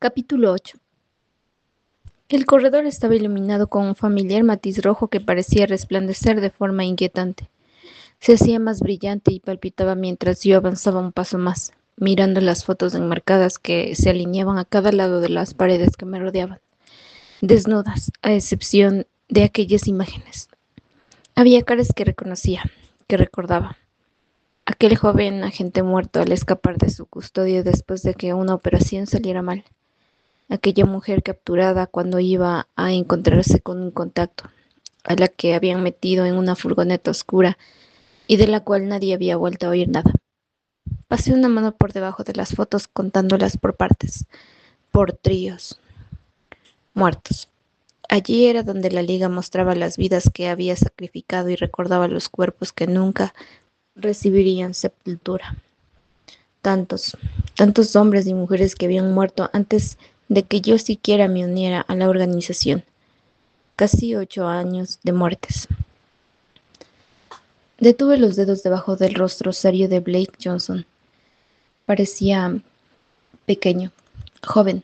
Capítulo 8. El corredor estaba iluminado con un familiar matiz rojo que parecía resplandecer de forma inquietante. Se hacía más brillante y palpitaba mientras yo avanzaba un paso más, mirando las fotos enmarcadas que se alineaban a cada lado de las paredes que me rodeaban, desnudas, a excepción de aquellas imágenes. Había caras que reconocía, que recordaba. Aquel joven agente muerto al escapar de su custodio después de que una operación saliera mal. Aquella mujer capturada cuando iba a encontrarse con un contacto, a la que habían metido en una furgoneta oscura y de la cual nadie había vuelto a oír nada. Pasé una mano por debajo de las fotos contándolas por partes, por tríos, muertos. Allí era donde la liga mostraba las vidas que había sacrificado y recordaba los cuerpos que nunca recibirían sepultura. Tantos, tantos hombres y mujeres que habían muerto antes de que yo siquiera me uniera a la organización. Casi 8 años de muertes. Detuve los dedos debajo del rostro serio de Blake Johnson. Parecía pequeño, joven.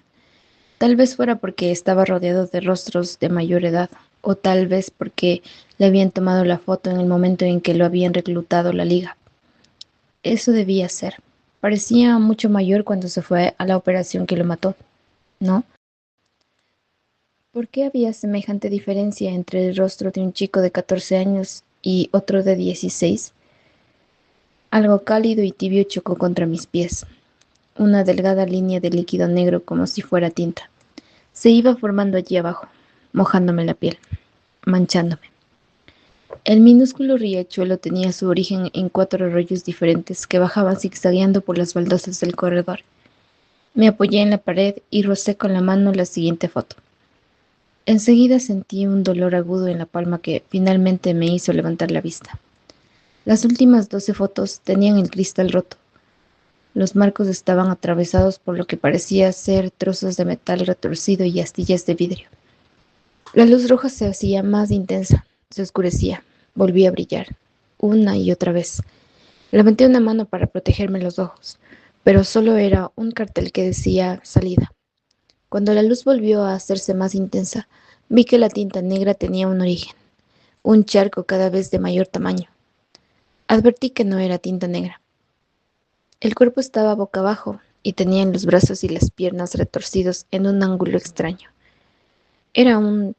Tal vez fuera porque estaba rodeado de rostros de mayor edad, o tal vez porque le habían tomado la foto en el momento en que lo habían reclutado la liga. Eso debía ser. Parecía mucho mayor cuando se fue a la operación que lo mató, ¿no? ¿Por qué había semejante diferencia entre el rostro de un chico de 14 años y otro de 16? Algo cálido y tibio chocó contra mis pies. Una delgada línea de líquido negro como si fuera tinta. Se iba formando allí abajo, mojándome la piel, manchándome. El minúsculo riachuelo tenía su origen en 4 arroyos diferentes que bajaban zigzagueando por las baldosas del corredor. Me apoyé en la pared y rocé con la mano la siguiente foto. Enseguida sentí un dolor agudo en la palma que finalmente me hizo levantar la vista. Las últimas 12 fotos tenían el cristal roto. Los marcos estaban atravesados por lo que parecía ser trozos de metal retorcido y astillas de vidrio. La luz roja se hacía más intensa, se oscurecía, volvía a brillar, una y otra vez. Levanté una mano para protegerme los ojos, pero solo era un cartel que decía salida. Cuando la luz volvió a hacerse más intensa, vi que la tinta negra tenía un origen, un charco cada vez de mayor tamaño. Advertí que no era tinta negra. El cuerpo estaba boca abajo y tenía los brazos y las piernas retorcidos en un ángulo extraño. Era un...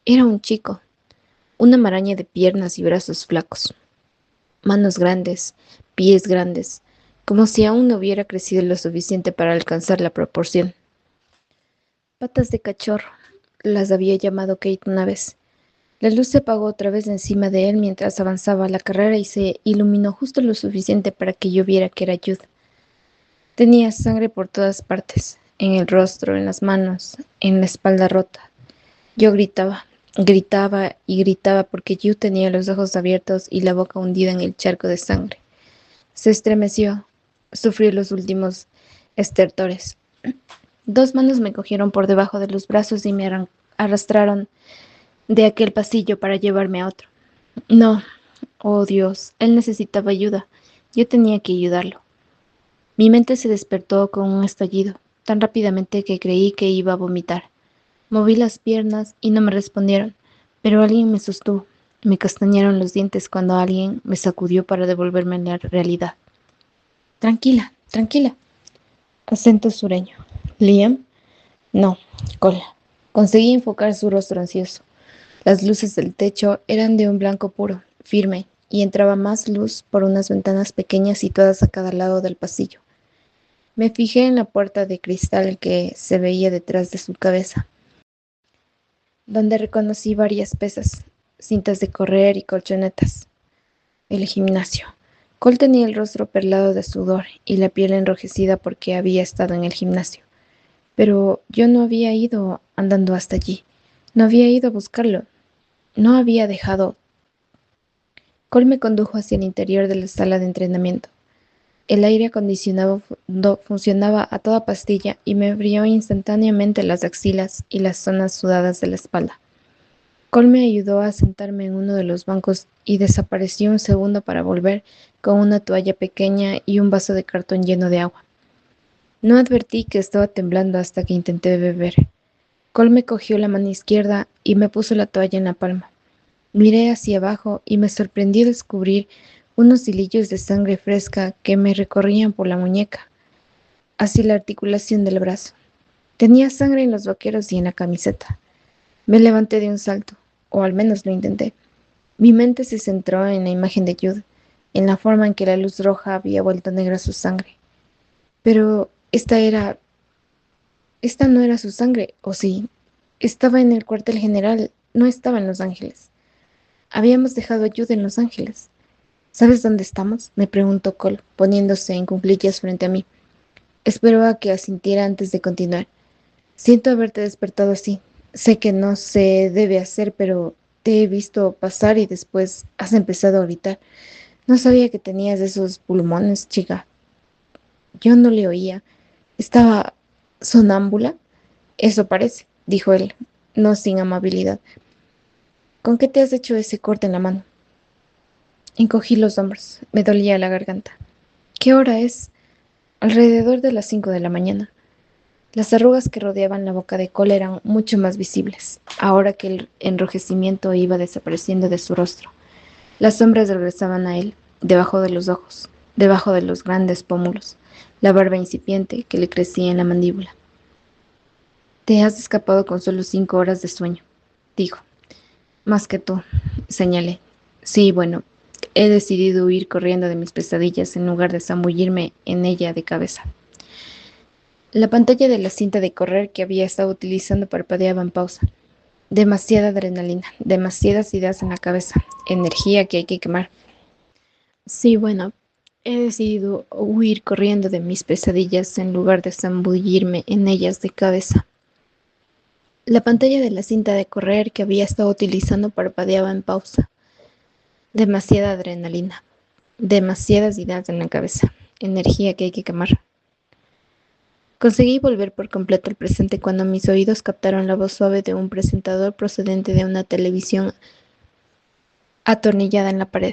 era un chico, una maraña de piernas y brazos flacos, manos grandes, pies grandes, como si aún no hubiera crecido lo suficiente para alcanzar la proporción. Patas de cachorro, las había llamado Kate una vez. La luz se apagó otra vez encima de él mientras avanzaba la carrera y se iluminó justo lo suficiente para que yo viera que era Jude. Tenía sangre por todas partes, en el rostro, en las manos, en la espalda rota. Yo gritaba, gritaba y gritaba porque Jude tenía los ojos abiertos y la boca hundida en el charco de sangre. Se estremeció, sufrió los últimos estertores. 2 manos me cogieron por debajo de los brazos y me arrastraron de aquel pasillo para llevarme a otro. No, oh Dios, él necesitaba ayuda. Yo tenía que ayudarlo. Mi mente se despertó con un estallido, tan rápidamente que creí que iba a vomitar. Moví las piernas y no me respondieron, pero alguien me sostuvo. Me castañaron los dientes cuando alguien me sacudió para devolverme a la realidad. Tranquila, tranquila. Acento sureño. ¿Liam? No, Cola. Conseguí enfocar su rostro ansioso. Las luces del techo eran de un blanco puro, firme, y entraba más luz por unas ventanas pequeñas situadas a cada lado del pasillo. Me fijé en la puerta de cristal que se veía detrás de su cabeza, donde reconocí varias pesas, cintas de correr y colchonetas. El gimnasio. Cole tenía el rostro perlado de sudor y la piel enrojecida porque había estado en el gimnasio. Pero yo no había ido andando hasta allí. No había ido a buscarlo. No había dejado. Cole me condujo hacia el interior de la sala de entrenamiento. El aire acondicionado funcionaba a toda pastilla y me enfrió instantáneamente las axilas y las zonas sudadas de la espalda. Cole me ayudó a sentarme en uno de los bancos y desapareció un segundo para volver con una toalla pequeña y un vaso de cartón lleno de agua. No advertí que estaba temblando hasta que intenté beber. Cole me cogió la mano izquierda y me puso la toalla en la palma. Miré hacia abajo y me sorprendí descubrir unos hilillos de sangre fresca que me recorrían por la muñeca, hacia la articulación del brazo. Tenía sangre en los vaqueros y en la camiseta. Me levanté de un salto, o al menos lo intenté. Mi mente se centró en la imagen de Jude, en la forma en que la luz roja había vuelto negra su sangre. Pero esta no era su sangre, ¿o sí? Estaba en el cuartel general, no estaba en Los Ángeles. Habíamos dejado a Jude en Los Ángeles. ¿Sabes dónde estamos? Me preguntó Cole, poniéndose en cuclillas frente a mí. Esperó a que asintiera antes de continuar. Siento haberte despertado así. Sé que no se debe hacer, pero te he visto pasar y después has empezado a gritar. No sabía que tenías esos pulmones, chica. Yo no le oía. ¿Estaba sonámbula? Eso parece, dijo él, no sin amabilidad. ¿Con qué te has hecho ese corte en la mano? Encogí los hombros. Me dolía la garganta. ¿Qué hora es? Alrededor de las 5 de la mañana. Las arrugas que rodeaban la boca de Cole eran mucho más visibles, ahora que el enrojecimiento iba desapareciendo de su rostro. Las sombras regresaban a él, debajo de los ojos, debajo de los grandes pómulos, la barba incipiente que le crecía en la mandíbula. Te has escapado con solo 5 horas de sueño, dijo. Más que tú, señalé. Sí, bueno, he decidido huir corriendo de mis pesadillas en lugar de zambullirme en ella de cabeza. La pantalla de la cinta de correr que había estado utilizando parpadeaba en pausa. Demasiada adrenalina, demasiadas ideas en la cabeza, energía que hay que quemar. Sí, bueno, he decidido huir corriendo de mis pesadillas en lugar de zambullirme en ellas de cabeza. La pantalla de la cinta de correr que había estado utilizando parpadeaba en pausa. Demasiada adrenalina, demasiadas ideas en la cabeza, energía que hay que quemar. Conseguí volver por completo al presente cuando mis oídos captaron la voz suave de un presentador procedente de una televisión atornillada en la pared.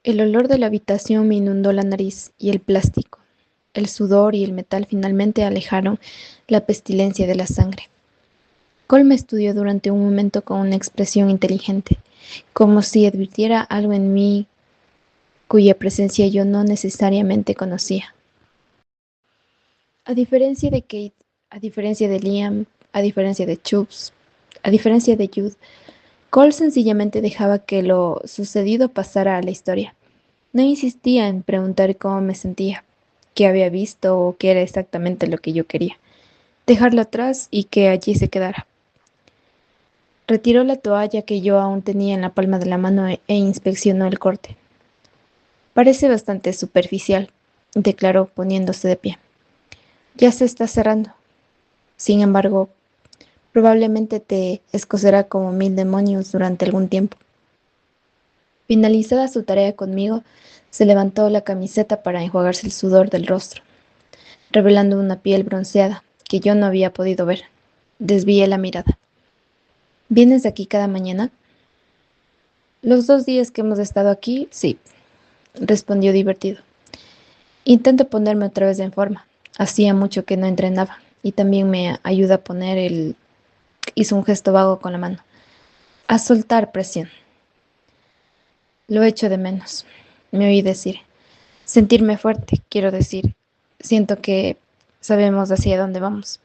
El olor de la habitación me inundó la nariz y el plástico, el sudor y el metal finalmente alejaron la pestilencia de la sangre. Cole me estudió durante un momento con una expresión inteligente, como si advirtiera algo en mí cuya presencia yo no necesariamente conocía. A diferencia de Kate, a diferencia de Liam, a diferencia de Chubbs, a diferencia de Jude, Cole sencillamente dejaba que lo sucedido pasara a la historia. No insistía en preguntar cómo me sentía, qué había visto o qué era exactamente lo que yo quería. Dejarlo atrás y que allí se quedara. Retiró la toalla que yo aún tenía en la palma de la mano e inspeccionó el corte. Parece bastante superficial, declaró poniéndose de pie. Ya se está cerrando. Sin embargo, probablemente te escocerá como 1000 demonios durante algún tiempo. Finalizada su tarea conmigo, se levantó la camiseta para enjuagarse el sudor del rostro, revelando una piel bronceada que yo no había podido ver. Desvié la mirada. ¿Vienes de aquí cada mañana? Los 2 días que hemos estado aquí, sí, respondió divertido. Intento ponerme otra vez en forma. Hacía mucho que no entrenaba y también me ayuda a poner el... Hizo un gesto vago con la mano. A soltar presión. Lo echo de menos. Me oí decir. Sentirme fuerte, quiero decir. Siento que sabemos hacia dónde vamos.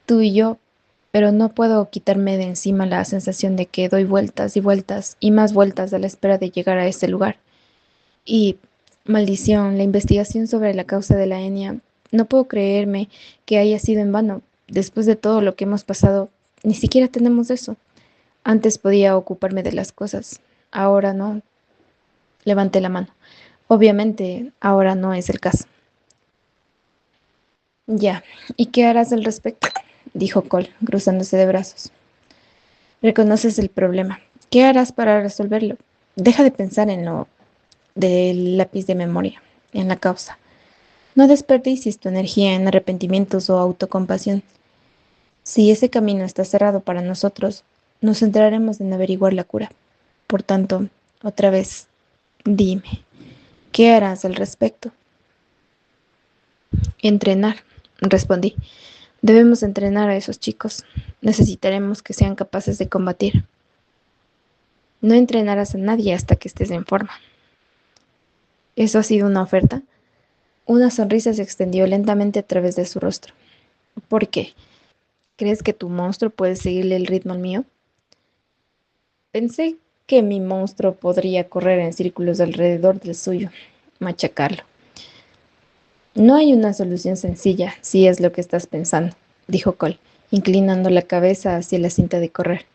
Tú y yo, pero no puedo quitarme de encima la sensación de que doy vueltas y vueltas y más vueltas a la espera de llegar a ese lugar. Y, maldición, la investigación sobre la causa de la hernia, no puedo creerme que haya sido en vano. Después de todo lo que hemos pasado, ni siquiera tenemos eso. Antes podía ocuparme de las cosas, ahora no. Levanté la mano. Obviamente, ahora no es el caso. Ya, ¿y qué harás al respecto? Dijo Cole, cruzándose de brazos. Reconoces el problema. ¿Qué harás para resolverlo? Deja de pensar en lo del lápiz de memoria, en la causa. No desperdicies tu energía en arrepentimientos o autocompasión. Si ese camino está cerrado para nosotros, nos centraremos en averiguar la cura. Por tanto, otra vez, dime, ¿qué harás al respecto? Entrenar, respondí. Debemos entrenar a esos chicos. Necesitaremos que sean capaces de combatir. No entrenarás a nadie hasta que estés en forma. ¿Eso ha sido una oferta? Una sonrisa se extendió lentamente a través de su rostro. ¿Por qué? ¿Crees que tu monstruo puede seguirle el ritmo al mío? Pensé que mi monstruo podría correr en círculos alrededor del suyo, machacarlo. No hay una solución sencilla, si es lo que estás pensando, dijo Cole, inclinando la cabeza hacia la cinta de correr.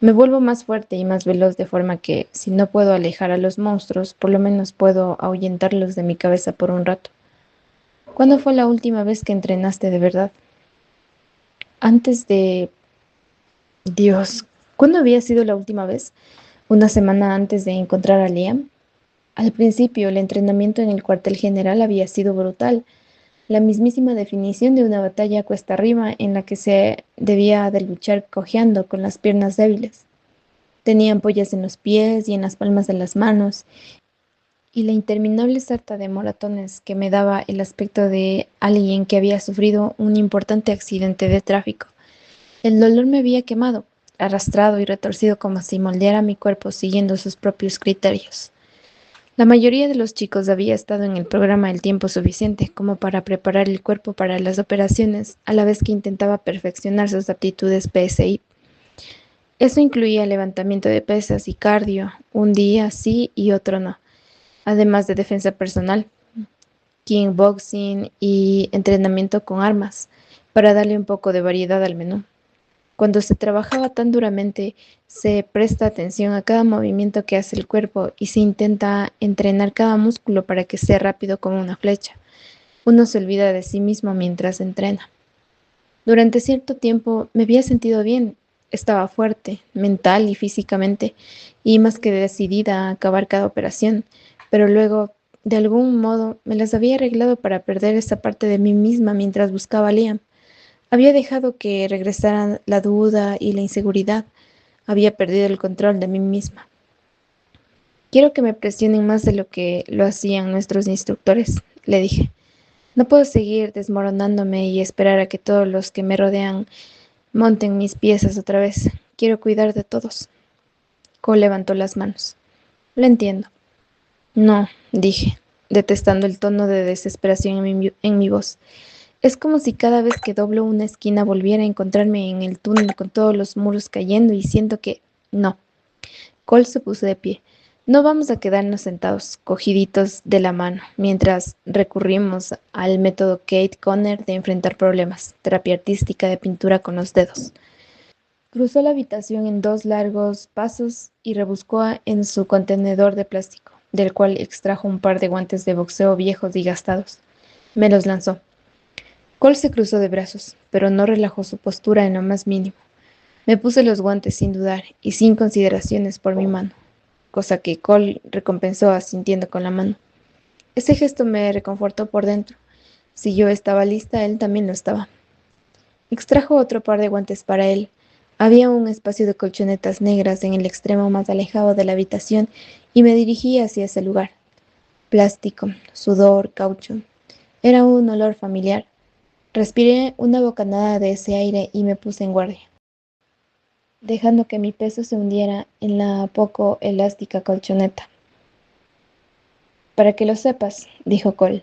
Me vuelvo más fuerte y más veloz de forma que, si no puedo alejar a los monstruos, por lo menos puedo ahuyentarlos de mi cabeza por un rato. ¿Cuándo fue la última vez que entrenaste de verdad? Antes de... Dios, ¿cuándo había sido la última vez? ¿Una semana antes de encontrar a Liam? Al principio, el entrenamiento en el cuartel general había sido brutal, la mismísima definición de una batalla cuesta arriba en la que se debía de luchar cojeando con las piernas débiles. Tenía ampollas en los pies y en las palmas de las manos, y la interminable sarta de moratones que me daba el aspecto de alguien que había sufrido un importante accidente de tráfico. El dolor me había quemado, arrastrado y retorcido como si moldeara mi cuerpo siguiendo sus propios criterios. La mayoría de los chicos había estado en el programa el tiempo suficiente como para preparar el cuerpo para las operaciones, a la vez que intentaba perfeccionar sus aptitudes PSI. Eso incluía levantamiento de pesas y cardio, un día sí y otro no, además de defensa personal, kickboxing y entrenamiento con armas, para darle un poco de variedad al menú. Cuando se trabajaba tan duramente, se presta atención a cada movimiento que hace el cuerpo y se intenta entrenar cada músculo para que sea rápido como una flecha. Uno se olvida de sí mismo mientras entrena. Durante cierto tiempo me había sentido bien. Estaba fuerte, mental y físicamente, y más que decidida a acabar cada operación, pero luego, de algún modo, me las había arreglado para perder esa parte de mí misma mientras buscaba a Liam. Había dejado que regresaran la duda y la inseguridad. Había perdido el control de mí misma. Quiero que me presionen más de lo que lo hacían nuestros instructores, le dije. No puedo seguir desmoronándome y esperar a que todos los que me rodean monten mis piezas otra vez. Quiero cuidar de todos. Cole levantó las manos. Lo entiendo. No, dije, detestando el tono de desesperación en mi voz. Es como si cada vez que doblo una esquina volviera a encontrarme en el túnel con todos los muros cayendo y siento que... No. Cole se puso de pie. No vamos a quedarnos sentados, cogiditos de la mano, mientras recurrimos al método Kate Conner de enfrentar problemas, terapia artística de pintura con los dedos. Cruzó la habitación en 2 largos pasos y rebuscó en su contenedor de plástico, del cual extrajo un par de guantes de boxeo viejos y gastados. Me los lanzó. Cole se cruzó de brazos, pero no relajó su postura en lo más mínimo. Me puse los guantes sin dudar y sin consideraciones por mi mano, cosa que Cole recompensó asintiendo con la mano. Ese gesto me reconfortó por dentro. Si yo estaba lista, él también lo estaba. Extrajo otro par de guantes para él. Había un espacio de colchonetas negras en el extremo más alejado de la habitación y me dirigí hacia ese lugar. Plástico, sudor, caucho. Era un olor familiar. Respiré una bocanada de ese aire y me puse en guardia, dejando que mi peso se hundiera en la poco elástica colchoneta. Para que lo sepas, dijo Cole,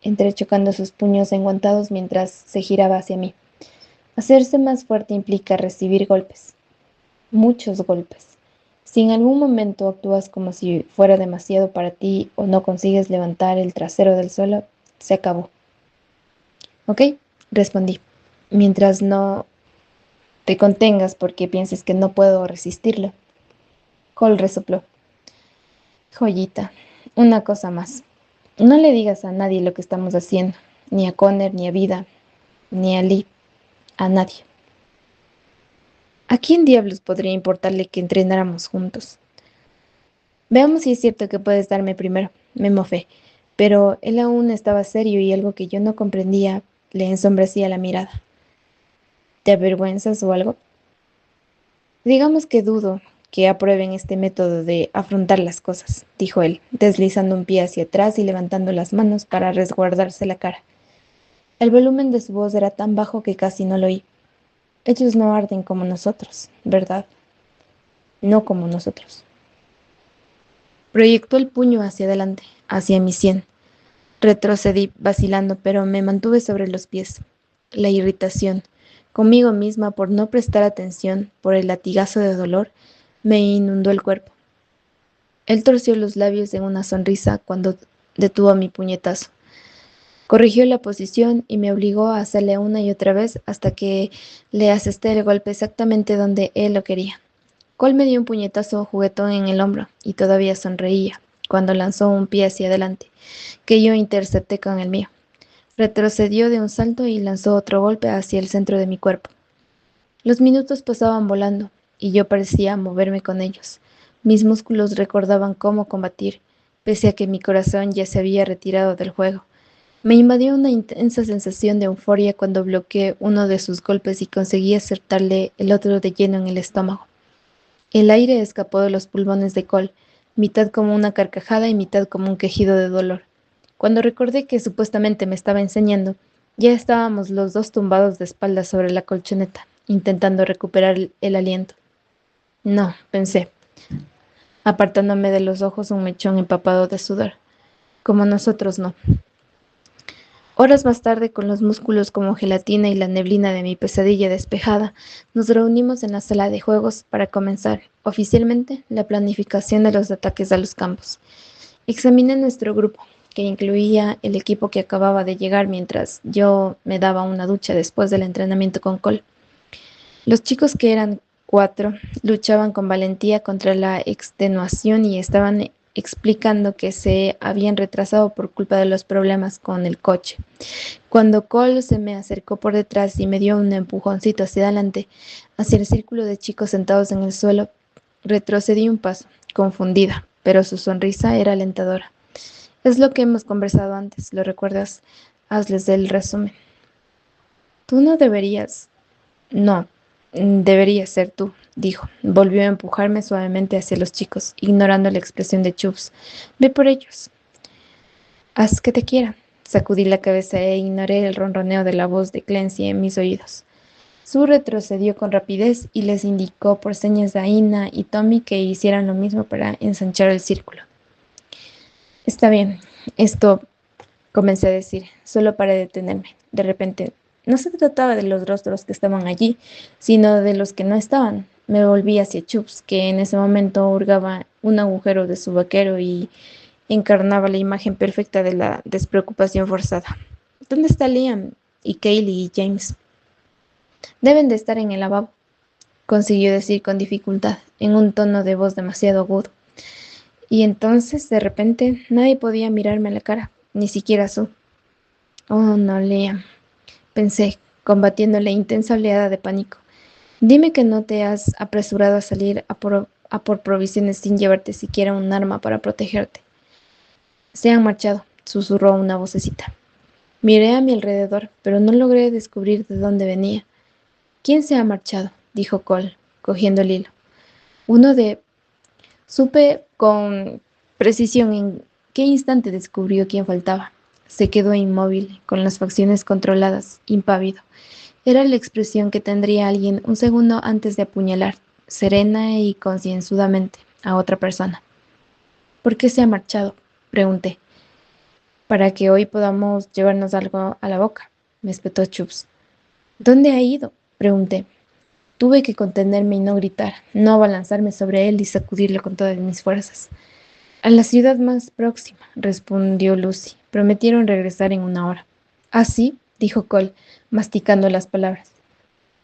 entrechocando sus puños enguantados mientras se giraba hacia mí. Hacerse más fuerte implica recibir golpes, muchos golpes. Si en algún momento actúas como si fuera demasiado para ti o no consigues levantar el trasero del suelo, se acabó. ¿Ok? Respondí, mientras no te contengas porque pienses que no puedo resistirlo. Cole resopló. Joyita, una cosa más. No le digas a nadie lo que estamos haciendo, ni a Connor, ni a Vida, ni a Lee, a nadie. ¿A quién diablos podría importarle que entrenáramos juntos? Veamos si es cierto que puedes darme primero, me mofé, pero él aún estaba serio y algo que yo no comprendía le ensombrecía la mirada. ¿Te avergüenzas o algo? Digamos que dudo que aprueben este método de afrontar las cosas, dijo él, deslizando un pie hacia atrás y levantando las manos para resguardarse la cara. El volumen de su voz era tan bajo que casi no lo oí. Ellos no arden como nosotros, ¿verdad? No como nosotros. Proyectó el puño hacia adelante, hacia mi sien. Retrocedí, vacilando, pero me mantuve sobre los pies. La irritación, conmigo misma por no prestar atención, por el latigazo de dolor, me inundó el cuerpo. Él torció los labios en una sonrisa cuando detuvo mi puñetazo. Corrigió la posición y me obligó a hacerle una y otra vez hasta que le asesté el golpe exactamente donde él lo quería. Cole me dio un puñetazo juguetón en el hombro y todavía sonreía cuando lanzó un pie hacia adelante, que yo intercepté con el mío. Retrocedió de un salto y lanzó otro golpe hacia el centro de mi cuerpo. Los minutos pasaban volando y yo parecía moverme con ellos. Mis músculos recordaban cómo combatir, pese a que mi corazón ya se había retirado del juego. Me invadió una intensa sensación de euforia cuando bloqueé uno de sus golpes y conseguí acertarle el otro de lleno en el estómago. El aire escapó de los pulmones de Cole, mitad como una carcajada y mitad como un quejido de dolor. Cuando recordé que supuestamente me estaba enseñando, ya estábamos los dos tumbados de espaldas sobre la colchoneta, intentando recuperar el aliento. No, pensé, apartándome de los ojos un mechón empapado de sudor. Como nosotros no. Horas más tarde, con los músculos como gelatina y la neblina de mi pesadilla despejada, nos reunimos en la sala de juegos para comenzar, oficialmente, la planificación de los ataques a los campos. Examiné nuestro grupo, que incluía el equipo que acababa de llegar mientras yo me daba una ducha después del entrenamiento con Cole. Los chicos, que eran 4, luchaban con valentía contra la extenuación y estaban explicando que se habían retrasado por culpa de los problemas con el coche. Cuando Cole se me acercó por detrás y me dio un empujoncito hacia adelante, hacia el círculo de chicos sentados en el suelo, retrocedí un paso, confundida, pero su sonrisa era alentadora. Es lo que hemos conversado antes, ¿lo recuerdas? Hazles el resumen. Tú no deberías. No, deberías ser tú, dijo. Volvió a empujarme suavemente hacia los chicos, ignorando la expresión de Chubbs. Ve por ellos. Haz que te quiera. Sacudí la cabeza e ignoré el ronroneo de la voz de Clancy en mis oídos. Sue retrocedió con rapidez y les indicó por señas a Ina y Tommy que hicieran lo mismo para ensanchar el círculo. Está bien, esto, comencé a decir, solo para detenerme. De repente, no se trataba de los rostros que estaban allí, sino de los que no estaban. Me volví hacia Chubbs, que en ese momento hurgaba un agujero de su vaquero y encarnaba la imagen perfecta de la despreocupación forzada. ¿Dónde está Liam y Kaylee y James? Deben de estar en el lavabo, consiguió decir con dificultad, en un tono de voz demasiado agudo. Y entonces, de repente, nadie podía mirarme a la cara, ni siquiera Sue. Oh, no, Liam, pensé, combatiendo la intensa oleada de pánico. Dime que no te has apresurado a salir a por provisiones sin llevarte siquiera un arma para protegerte. Se han marchado, susurró una vocecita. Miré a mi alrededor, pero no logré descubrir de dónde venía. ¿Quién se ha marchado? Dijo Cole, cogiendo el hilo. Uno de... Supe con precisión en qué instante descubrió quién faltaba. Se quedó inmóvil, con las facciones controladas, impávido. Era la expresión que tendría alguien un segundo antes de apuñalar, serena y concienzudamente, a otra persona. ¿Por qué se ha marchado? Pregunté. Para que hoy podamos llevarnos algo a la boca, me espetó Chubbs. ¿Dónde ha ido? Pregunté. Tuve que contenerme y no gritar, no abalanzarme sobre él y sacudirlo con todas mis fuerzas. A la ciudad más próxima, respondió Lucy. Prometieron regresar en una hora. ¿Ah, sí? Dijo Cole, masticando las palabras.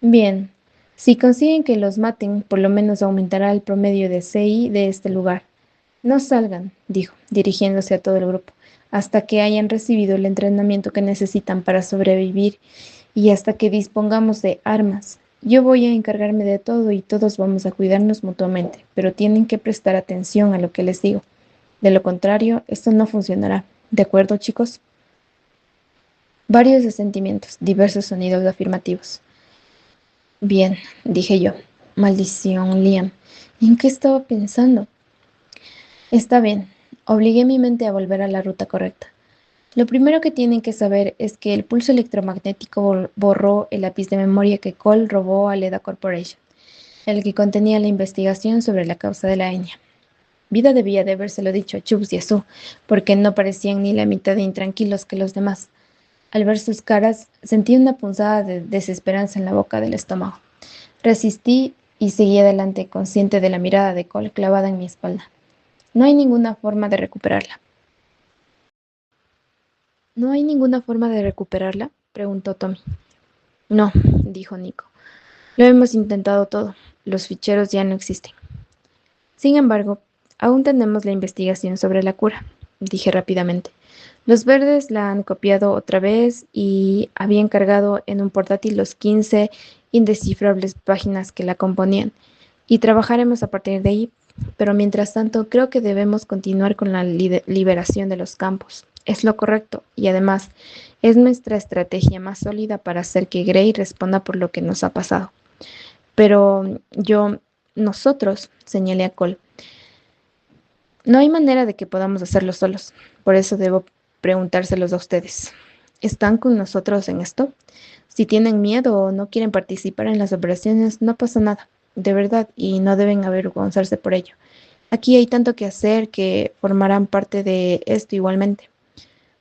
Bien, si consiguen que los maten, por lo menos aumentará el promedio de CI de este lugar. No salgan, dijo, dirigiéndose a todo el grupo, hasta que hayan recibido el entrenamiento que necesitan para sobrevivir y hasta que dispongamos de armas. Yo voy a encargarme de todo y todos vamos a cuidarnos mutuamente, pero tienen que prestar atención a lo que les digo. De lo contrario, esto no funcionará. ¿De acuerdo, chicos? Varios asentimientos, diversos sonidos afirmativos. Bien, dije yo. Maldición, Liam. ¿En qué estaba pensando? Está bien. Obligué mi mente a volver a la ruta correcta. Lo primero que tienen que saber es que el pulso electromagnético borró el lápiz de memoria que Cole robó a Leda Corporation, el que contenía la investigación sobre la causa de la etnia. Vida debía de habérselo dicho a Chubbs y a Sue, porque no parecían ni la mitad de intranquilos que los demás. Al ver sus caras, sentí una punzada de desesperanza en la boca del estómago. Resistí y seguí adelante, consciente de la mirada de Cole clavada en mi espalda. No hay ninguna forma de recuperarla. ¿No hay ninguna forma de recuperarla? Preguntó Tommy. No, dijo Nico. Lo hemos intentado todo. Los ficheros ya no existen. Sin embargo, aún tenemos la investigación sobre la cura, dije rápidamente. Los verdes la han copiado otra vez y habían cargado en un portátil los 15 indescifrables páginas que la componían, y trabajaremos a partir de ahí. Pero mientras tanto, creo que debemos continuar con la liberación de los campos. Es lo correcto y además es nuestra estrategia más sólida para hacer que Gray responda por lo que nos ha pasado. Pero nosotros, señalé a Cole, no hay manera de que podamos hacerlo solos. Por eso debo preguntárselos a ustedes. ¿Están con nosotros en esto? Si tienen miedo o no quieren participar en las operaciones, no pasa nada, de verdad, y no deben avergonzarse por ello. Aquí hay tanto que hacer que formarán parte de esto igualmente.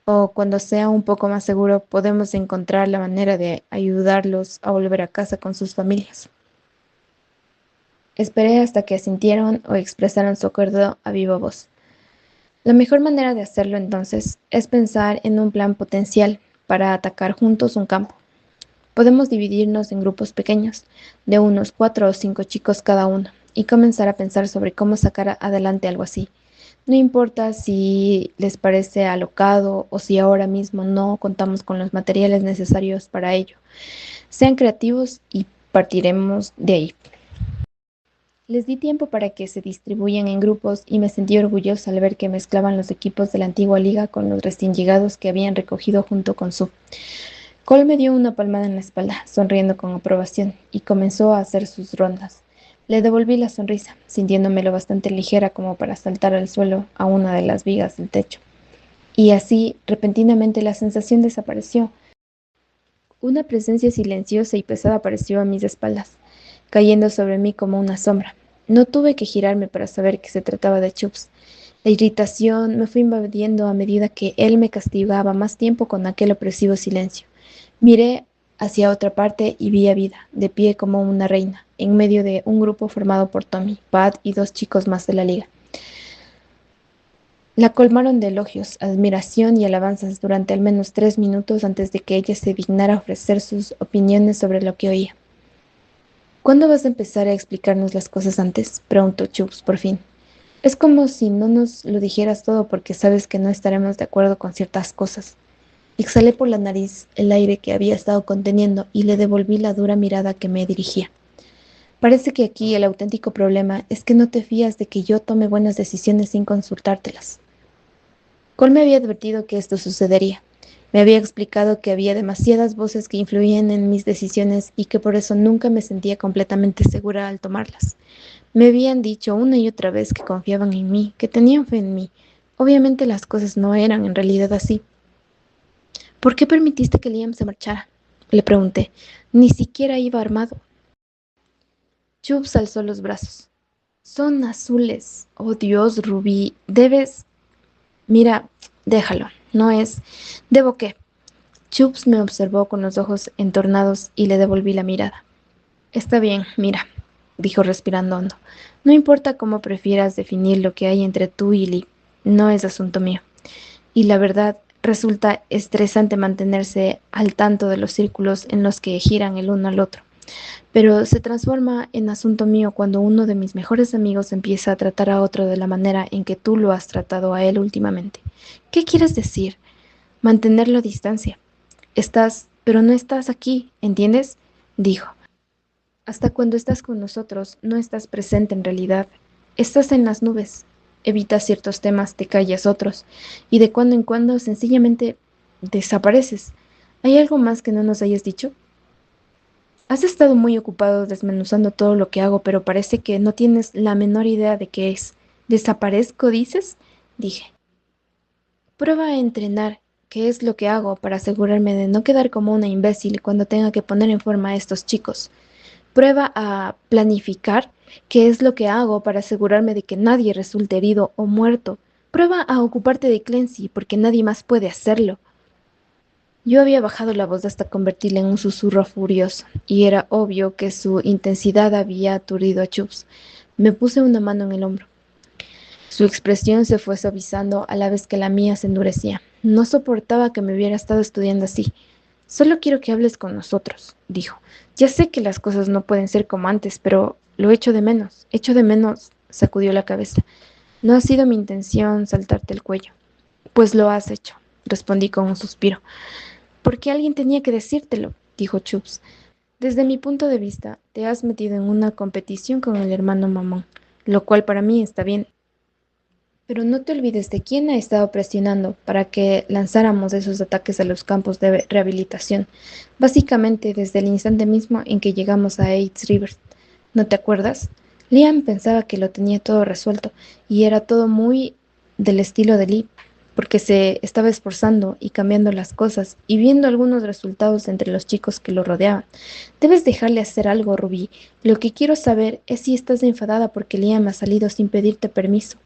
O cuando sea un poco más seguro, podemos encontrar la manera de ayudarlos a volver a casa con sus familias. Esperé hasta que asintieron o expresaron su acuerdo a viva voz. La mejor manera de hacerlo entonces es pensar en un plan potencial para atacar juntos un campo. Podemos dividirnos en grupos pequeños, de unos 4 o 5 chicos cada uno, y comenzar a pensar sobre cómo sacar adelante algo así. No importa si les parece alocado o si ahora mismo no contamos con los materiales necesarios para ello. Sean creativos y partiremos de ahí. Les di tiempo para que se distribuyan en grupos y me sentí orgullosa al ver que mezclaban los equipos de la antigua liga con los recién llegados que habían recogido junto con Sue. Cole me dio una palmada en la espalda, sonriendo con aprobación, y comenzó a hacer sus rondas. Le devolví la sonrisa, sintiéndome lo bastante ligera como para saltar al suelo a una de las vigas del techo. Y así, repentinamente, la sensación desapareció. Una presencia silenciosa y pesada apareció a mis espaldas, cayendo sobre mí como una sombra. No tuve que girarme para saber que se trataba de Chubbs. La irritación me fue invadiendo a medida que él me castigaba más tiempo con aquel opresivo silencio. Miré hacia otra parte y vi a Vida, de pie como una reina, en medio de un grupo formado por Tommy, Pat y 2 chicos más de la liga. La colmaron de elogios, admiración y alabanzas durante al menos 3 minutos antes de que ella se dignara ofrecer sus opiniones sobre lo que oía. ¿Cuándo vas a empezar a explicarnos las cosas antes? Preguntó Chubbs por fin. Es como si no nos lo dijeras todo porque sabes que no estaremos de acuerdo con ciertas cosas. Exhalé por la nariz el aire que había estado conteniendo y le devolví la dura mirada que me dirigía. Parece que aquí el auténtico problema es que no te fías de que yo tome buenas decisiones sin consultártelas. Cole me había advertido que esto sucedería. Me había explicado que había demasiadas voces que influían en mis decisiones y que por eso nunca me sentía completamente segura al tomarlas. Me habían dicho una y otra vez que confiaban en mí, que tenían fe en mí. Obviamente las cosas no eran en realidad así. ¿Por qué permitiste que Liam se marchara? Le pregunté. Ni siquiera iba armado. Chubbs alzó los brazos. Son azules. Oh Dios, Rubí. Debes... Mira, déjalo. No es... ¿Debo qué? Chubbs me observó con los ojos entornados y le devolví la mirada. Está bien, mira, dijo respirando hondo. No importa cómo prefieras definir lo que hay entre tú y Lee. No es asunto mío. Y la verdad, resulta estresante mantenerse al tanto de los círculos en los que giran el uno al otro. Pero se transforma en asunto mío cuando uno de mis mejores amigos empieza a tratar a otro de la manera en que tú lo has tratado a él últimamente. ¿Qué quieres decir? Mantenerlo a distancia. Estás, pero no estás aquí, ¿entiendes? Dijo. Hasta cuando estás con nosotros, no estás presente en realidad. Estás en las nubes. Evitas ciertos temas, te callas otros, y de cuando en cuando sencillamente desapareces. ¿Hay algo más que no nos hayas dicho? Has estado muy ocupado desmenuzando todo lo que hago, pero parece que no tienes la menor idea de qué es. ¿Desaparezco, dices? Dije. Prueba a entrenar qué es lo que hago para asegurarme de no quedar como una imbécil cuando tenga que poner en forma a estos chicos. Prueba a planificar qué es lo que hago para asegurarme de que nadie resulte herido o muerto. Prueba a ocuparte de Clancy porque nadie más puede hacerlo. Yo había bajado la voz hasta convertirla en un susurro furioso, y era obvio que su intensidad había aturdido a Chubbs. Me puse una mano en el hombro. Su expresión se fue suavizando a la vez que la mía se endurecía. No soportaba que me hubiera estado estudiando así. Solo quiero que hables con nosotros, dijo. Ya sé que las cosas no pueden ser como antes, pero lo echo de menos. Echo de menos, sacudió la cabeza. No ha sido mi intención saltarte el cuello. Pues lo has hecho, respondí con un suspiro. ¿Por qué alguien tenía que decírtelo? Dijo Chubbs. Desde mi punto de vista, te has metido en una competición con el hermano mamón, lo cual para mí está bien. Pero no te olvides de quién ha estado presionando para que lanzáramos esos ataques a los campos de rehabilitación, básicamente desde el instante mismo en que llegamos a Eights River. ¿No te acuerdas? Liam pensaba que lo tenía todo resuelto y era todo muy del estilo de Lee, porque se estaba esforzando y cambiando las cosas y viendo algunos resultados entre los chicos que lo rodeaban. Debes dejarle hacer algo, Ruby. Lo que quiero saber es si estás enfadada porque Liam ha salido sin pedirte permiso.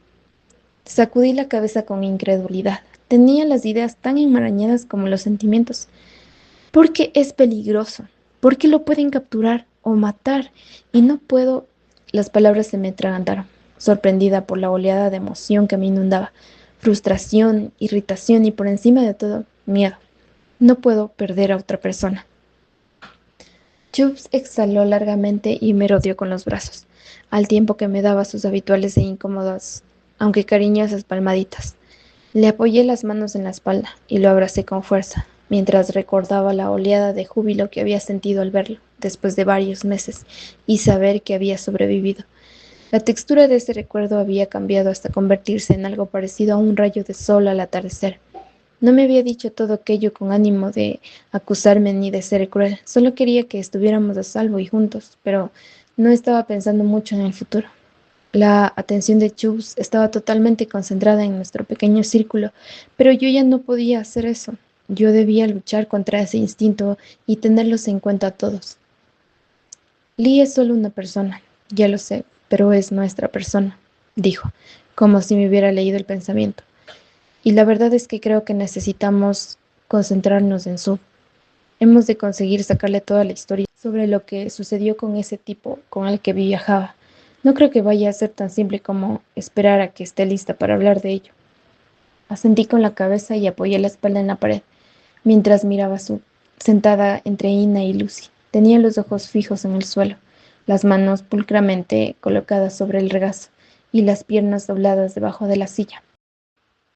Sacudí la cabeza con incredulidad. Tenía las ideas tan enmarañadas como los sentimientos. Porque es peligroso. Porque lo pueden capturar o matar. Y no puedo. Las palabras se me atragantaron, sorprendida por la oleada de emoción que me inundaba. Frustración, irritación y por encima de todo, miedo. No puedo perder a otra persona. Chubbs exhaló largamente y me rodeó con los brazos, al tiempo que me daba sus habituales e incómodas, aunque cariñosas palmaditas. Le apoyé las manos en la espalda y lo abracé con fuerza, mientras recordaba la oleada de júbilo que había sentido al verlo, después de varios meses, y saber que había sobrevivido. La textura de ese recuerdo había cambiado hasta convertirse en algo parecido a un rayo de sol al atardecer. No me había dicho todo aquello con ánimo de acusarme ni de ser cruel. Solo quería que estuviéramos a salvo y juntos, pero no estaba pensando mucho en el futuro. La atención de Chubbs estaba totalmente concentrada en nuestro pequeño círculo, pero yo ya no podía hacer eso. Yo debía luchar contra ese instinto y tenerlos en cuenta a todos. Lee es solo una persona, ya lo sé, pero es nuestra persona, dijo, como si me hubiera leído el pensamiento. Y la verdad es que creo que necesitamos concentrarnos en Sue. Hemos de conseguir sacarle toda la historia sobre lo que sucedió con ese tipo con el que viajaba. No creo que vaya a ser tan simple como esperar a que esté lista para hablar de ello. Asentí con la cabeza y apoyé la espalda en la pared, mientras miraba a Sue, sentada entre Ina y Lucy. Tenía los ojos fijos en el suelo, las manos pulcramente colocadas sobre el regazo y las piernas dobladas debajo de la silla.